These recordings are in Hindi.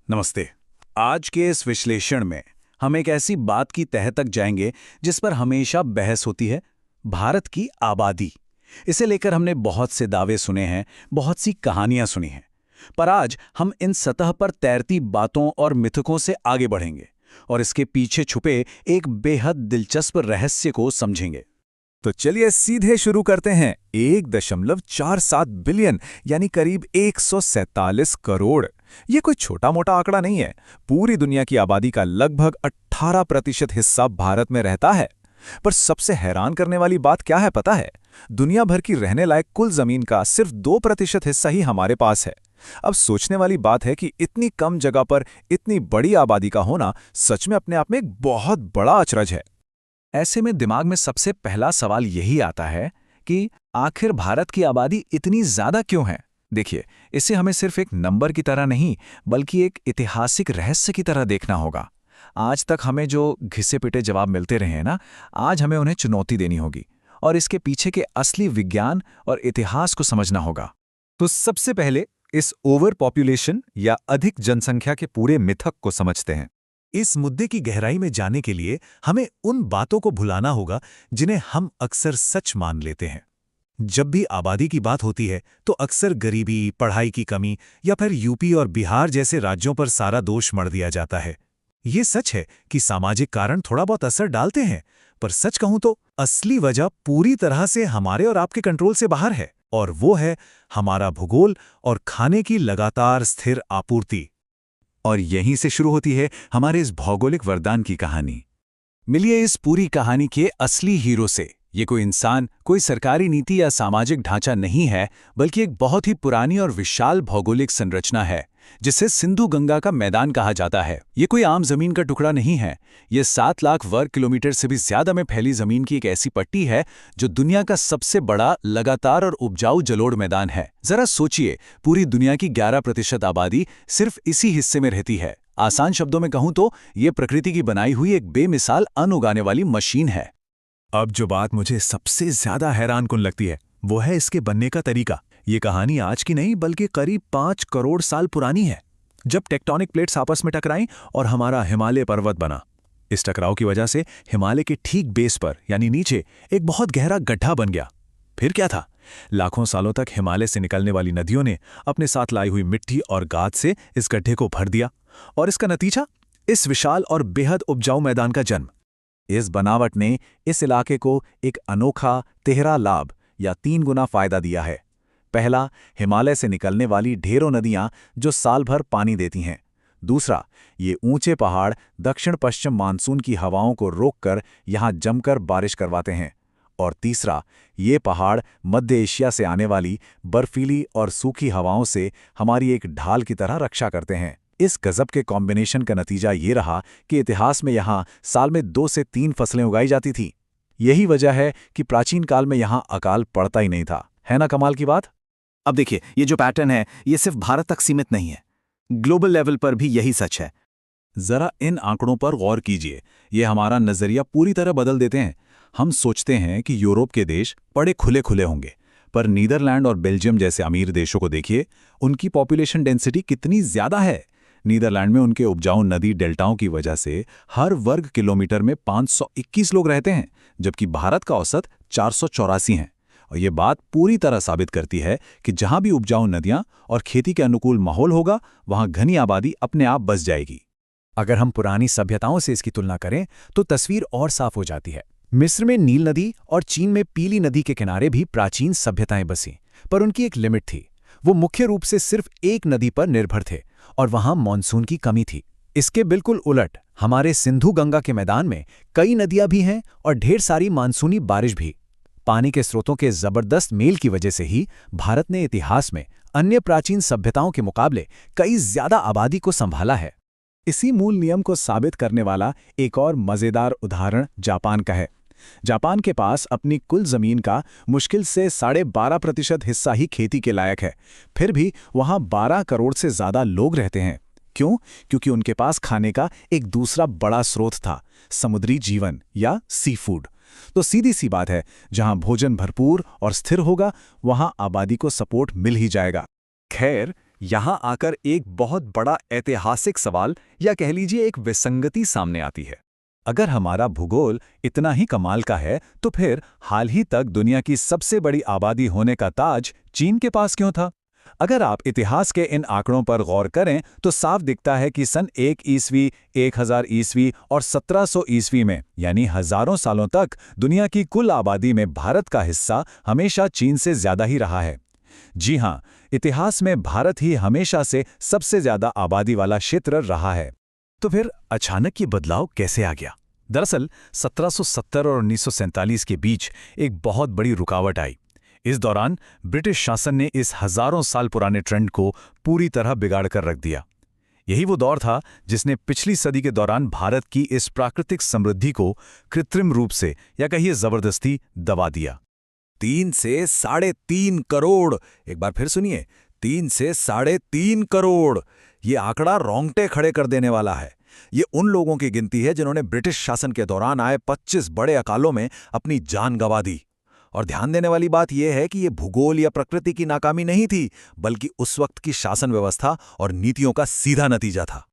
नमस्ते। आज के इस विश्लेषण में हम एक ऐसी बात की तह तक जाएंगे जिस पर हमेशा बहस होती है, भारत की आबादी। इसे लेकर हमने बहुत से दावे सुने हैं, बहुत सी कहानियां सुनी हैं। पर आज हम इन सतह पर तैरती बातों और मिथकों से आगे बढ़ेंगे और इसके पीछे छुपे एक बेहद दिलचस्प रहस्य को समझेंगे। तो चलिए सीधे शुरू करते हैं। 1.47 बिलियन यानी करीब 147 करोड़। ये कोई छोटा मोटा आंकड़ा नहीं है। पूरी दुनिया की आबादी का लगभग 18% हिस्सा भारत में रहता है। पर सबसे हैरान करने वाली बात क्या है पता है? दुनिया भर की रहने लायक कुल जमीन का सिर्फ 2% हिस्सा ही हमारे पास है। अब सोचने वाली बात है कि इतनी कम जगह पर इतनी बड़ी आबादी का होना सच में अपने आप में एक बहुत बड़ा अचरज है। ऐसे में दिमाग में सबसे पहला सवाल यही आता है कि आखिर भारत की आबादी इतनी ज्यादा क्यों है। देखिए, इसे हमें सिर्फ एक नंबर की तरह नहीं बल्कि एक ऐतिहासिक रहस्य की तरह देखना होगा। आज तक हमें जो घिसे पिटे जवाब मिलते रहे हैं ना, आज हमें उन्हें चुनौती देनी होगी और इसके पीछे के असली विज्ञान और इतिहास को समझना होगा। तो सबसे पहले इस ओवर पॉपुलेशन या अधिक जनसंख्या के पूरे मिथक को समझते हैं। इस मुद्दे की गहराई में जाने के लिए हमें उन बातों को भुलाना होगा जिन्हें हम अक्सर सच मान लेते हैं। जब भी आबादी की बात होती है तो अक्सर गरीबी, पढ़ाई की कमी या फिर यूपी और बिहार जैसे राज्यों पर सारा दोष मढ़ दिया जाता है। ये सच है कि सामाजिक कारण थोड़ा बहुत असर डालते हैं, पर सच कहूं तो असली वजह पूरी तरह से हमारे और आपके कंट्रोल से बाहर है, और वो है हमारा भूगोल और खाने की लगातार स्थिर आपूर्ति। और यहीं से शुरू होती है हमारे इस भौगोलिक वरदान की कहानी। मिलिए इस पूरी कहानी के असली हीरो से। ये कोई इंसान, कोई सरकारी नीति या सामाजिक ढांचा नहीं है, बल्कि एक बहुत ही पुरानी और विशाल भौगोलिक संरचना है जिसे सिंधु गंगा का मैदान कहा जाता है। ये कोई आम जमीन का टुकड़ा नहीं है। ये 7 लाख वर्ग किलोमीटर से भी ज्यादा में फैली जमीन की एक ऐसी पट्टी है जो दुनिया का सबसे बड़ा, लगातार और उपजाऊ जलोढ़ मैदान है। जरा सोचिए, पूरी दुनिया की 11% आबादी सिर्फ इसी हिस्से में रहती है। आसान शब्दों में कहूं तो ये प्रकृति की बनाई हुई एक बेमिसाल अन्न उगाने वाली मशीन है। अब जो बात मुझे सबसे ज्यादा हैरानकुन लगती है वो है इसके बनने का तरीका। ये कहानी आज की नहीं बल्कि करीब 5 करोड़ साल पुरानी है, जब टेक्टोनिक प्लेट्स आपस में टकराईं और हमारा हिमालय पर्वत बना। इस टकराव की वजह से हिमालय के ठीक बेस पर यानी नीचे एक बहुत गहरा गड्ढा बन गया। फिर क्या था? लाखों सालों तक हिमालय से निकलने वाली नदियों ने अपने साथ लाई हुई मिट्टी और गाद से इस गड्ढे को भर दिया, और इसका नतीजा इस विशाल और बेहद उपजाऊ मैदान का जन्म। इस बनावट ने इस इलाके को एक अनोखा तिहरा लाभ या 3 गुना फायदा दिया है। पहला, हिमालय से निकलने वाली ढेरों नदियां जो साल भर पानी देती हैं। दूसरा, ये ऊंचे पहाड़ दक्षिण पश्चिम मानसून की हवाओं को रोककर यहां जमकर बारिश करवाते हैं। और तीसरा, ये पहाड़ मध्य एशिया से आने वाली बर्फीली और सूखी हवाओं से हमारी एक ढाल की तरह रक्षा करते हैं। इस गजब के कॉम्बिनेशन का नतीजा ये रहा कि इतिहास में यहाँ साल में 2 से 3 फसलें उगाई जाती थीं। यही वजह है कि प्राचीन काल में यहाँ अकाल पड़ता ही नहीं था। है ना कमाल की बात? अब देखिए, ये जो पैटर्न है ये सिर्फ भारत तक सीमित नहीं है, ग्लोबल लेवल पर भी यही सच है। जरा इन आंकड़ों पर गौर कीजिए। ये हमारा नजरिया पूरी तरह बदल देते हैं। हम सोचते हैं कि यूरोप के देश बड़े खुले खुले होंगे, पर नीदरलैंड और बेल्जियम जैसे अमीर देशों को देखिए, उनकी पॉपुलेशन डेंसिटी कितनी ज्यादा है। नीदरलैंड में उनके उपजाऊ नदी डेल्टाओं की वजह से हर वर्ग किलोमीटर में 521 लोग रहते हैं, जबकि भारत का औसत 484 है। और ये बात पूरी तरह साबित करती है कि जहां भी उपजाऊ नदियां और खेती के अनुकूल माहौल होगा, वहां घनी आबादी अपने आप बस जाएगी। अगर हम पुरानी सभ्यताओं से इसकी तुलना करें तो तस्वीर और साफ हो जाती है। मिस्र में नील नदी और चीन में पीली नदी के किनारे भी प्राचीन सभ्यताएं बसीं, पर उनकी एक लिमिट थी। वो मुख्य रूप से सिर्फ एक नदी पर निर्भर थे और वहां मानसून की कमी थी। इसके बिल्कुल उलट हमारे सिंधु गंगा के मैदान में कई नदियां भी हैं और ढेर सारी मानसूनी बारिश भी। पानी के स्रोतों के जबरदस्त मेल की वजह से ही भारत ने इतिहास में अन्य प्राचीन सभ्यताओं के मुकाबले कई ज्यादा आबादी को संभाला है। इसी मूल नियम को साबित करने वाला एक और मजेदार उदाहरण जापान का है। जापान के पास अपनी कुल जमीन का मुश्किल से 12.5% हिस्सा ही खेती के लायक है। फिर भी वहां 12 करोड़ से ज्यादा लोग रहते हैं। क्यों? क्योंकि उनके पास खाने का एक दूसरा बड़ा स्रोत था, समुद्री जीवन या सी फूड। तो सीधी सी बात है, जहां भोजन भरपूर और स्थिर होगा, वहां आबादी को सपोर्ट मिल ही जाएगा। खैर, यहाँ आकर एक बहुत बड़ा ऐतिहासिक सवाल या कह लीजिए एक विसंगति सामने आती है। अगर हमारा भूगोल इतना ही कमाल का है तो फिर हाल ही तक दुनिया की सबसे बड़ी आबादी होने का ताज चीन के पास क्यों था? अगर आप इतिहास के इन आंकड़ों पर गौर करें तो साफ दिखता है कि सन 1 ईस्वी, 1000 ईस्वी और 1700 ईस्वी में यानी हजारों सालों तक दुनिया की कुल आबादी में भारत का हिस्सा हमेशा चीन से ज्यादा ही रहा है। जी हां, इतिहास में भारत ही हमेशा से सबसे ज्यादा आबादी वाला क्षेत्र रहा है। तो फिर अचानक ये बदलाव कैसे आ गया? दरअसल 1770 और 1947 के बीच एक बहुत बड़ी रुकावट आई। इस दौरान ब्रिटिश शासन ने इस हजारों साल पुराने ट्रेंड को पूरी तरह बिगाड़ कर रख दिया। यही वो दौर था जिसने पिछली सदी के दौरान भारत की इस प्राकृतिक समृद्धि को कृत्रिम रूप से या कहिए जबरदस्ती दबा दिया। 3 से 3.5 करोड़, एक बार फिर सुनिए, 3 से 3.5 करोड़। ये आंकड़ा रोंगटे खड़े कर देने वाला है। ये उन लोगों की गिनती है जिन्होंने ब्रिटिश शासन के दौरान आए 25 बड़े अकालों में अपनी जान गंवा दी। और ध्यान देने वाली बात यह है कि ये भूगोल या प्रकृति की नाकामी नहीं थी, बल्कि उस वक्त की शासन व्यवस्था और नीतियों का सीधा नतीजा था।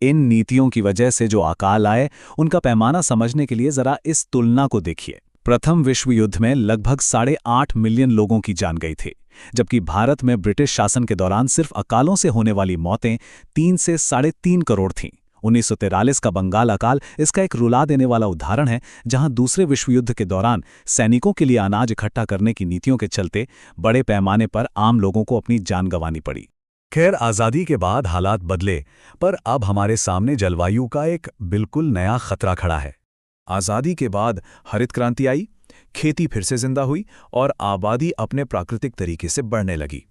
इन नीतियों की वजह से जो अकाल आए, उनका पैमाना समझने के लिए जरा इस तुलना को देखिए। प्रथम विश्व युद्ध में लगभग 8.5 मिलियन लोगों की जान गई थी, जबकि भारत में ब्रिटिश शासन के दौरान सिर्फ अकालों से होने वाली मौतें 3 से 3.5 करोड़ थीं। 1943 का बंगाल अकाल इसका एक रुला देने वाला उदाहरण है, जहां दूसरे विश्व युद्ध के दौरान सैनिकों के लिए अनाज इकट्ठा करने की नीतियों के चलते बड़े पैमाने पर आम लोगों को अपनी जान गंवानी पड़ी। खैर, आज़ादी के बाद हालात बदले, पर अब हमारे सामने जलवायु का एक बिल्कुल नया खतरा खड़ा है। आज़ादी के बाद हरित क्रांति आई, खेती फिर से जिंदा हुई और आबादी अपने प्राकृतिक तरीके से बढ़ने लगी।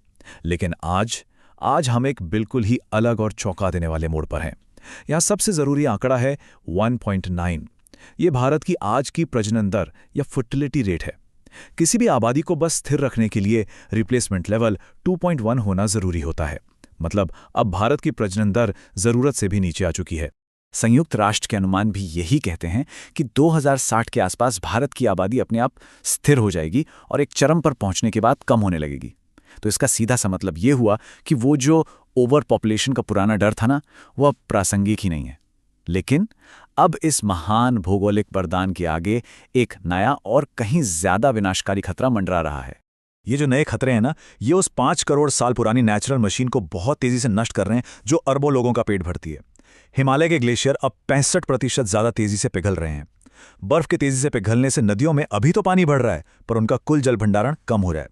लेकिन आज हम एक बिल्कुल ही अलग और चौंका देने वाले मोड़ पर हैं। यहाँ सबसे ज़रूरी आंकड़ा है 1.9। ये भारत की आज की प्रजनन दर या फर्टिलिटी रेट है। किसी भी आबादी को बस स्थिर रखने के लिए रिप्लेसमेंट लेवल 2.1 होना ज़रूरी होता है। मतलब अब भारत की प्रजनन दर ज़रूरत से भी नीचे आ चुकी है। संयुक्त राष्ट्र के अनुमान भी यही कहते हैं कि 2060 के आसपास भारत की आबादी अपने आप स्थिर हो जाएगी और एक चरम पर पहुंचने के बाद कम होने लगेगी। तो इसका सीधा सा मतलब ये हुआ कि वो जो ओवर पॉपुलेशन का पुराना डर था ना, वो अब प्रासंगिक ही नहीं है। लेकिन अब इस महान भौगोलिक वरदान के आगे एक नया और कहीं ज्यादा विनाशकारी खतरा मंडरा रहा है। ये जो नए खतरे हैं ना, ये उस 5 करोड़ साल पुरानी नेचुरल मशीन को बहुत तेजी से नष्ट कर रहे हैं जो अरबों लोगों का पेट भरती है। हिमालय के ग्लेशियर अब 65% ज्यादा तेजी से पिघल रहे हैं। बर्फ के तेजी से पिघलने से नदियों में अभी तो पानी बढ़ रहा है, पर उनका कुल जल भंडारण कम हो रहा है।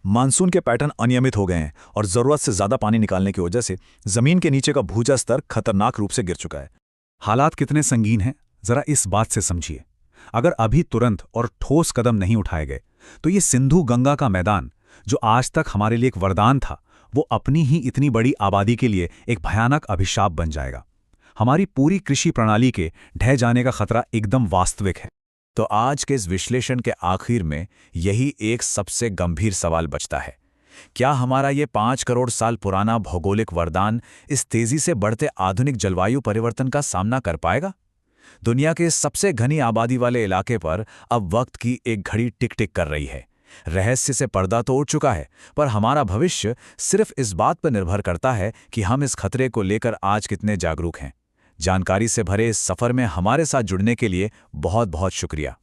मानसून के पैटर्न अनियमित हो गए हैं और जरूरत से ज्यादा पानी निकालने की वजह से जमीन के नीचे का भूजल स्तर खतरनाक रूप से गिर चुका है। हालात कितने संगीन हैं, जरा इस बात से समझिए। अगर अभी तुरंत और ठोस कदम नहीं उठाए गए तो ये सिंधु गंगा का मैदान, जो आज तक हमारे लिए एक वरदान था, वो अपनी ही इतनी बड़ी आबादी के लिए एक भयानक अभिशाप बन जाएगा। हमारी पूरी कृषि प्रणाली के ढह जाने का खतरा एकदम वास्तविक है। तो आज के इस विश्लेषण के आखिर में यही एक सबसे गंभीर सवाल बचता है। क्या हमारा ये 5 करोड़ साल पुराना भौगोलिक वरदान इस तेजी से बढ़ते आधुनिक जलवायु परिवर्तन का सामना कर पाएगा? दुनिया के सबसे घनी आबादी वाले इलाके पर अब वक्त की एक घड़ी टिक टिक कर रही है। रहस्य से पर्दा तो उठ चुका है, पर हमारा भविष्य सिर्फ इस बात पर निर्भर करता है कि हम इस खतरे को लेकर आज कितने जागरूक हैं। जानकारी से भरे इस सफर में हमारे साथ जुड़ने के लिए बहुत बहुत शुक्रिया।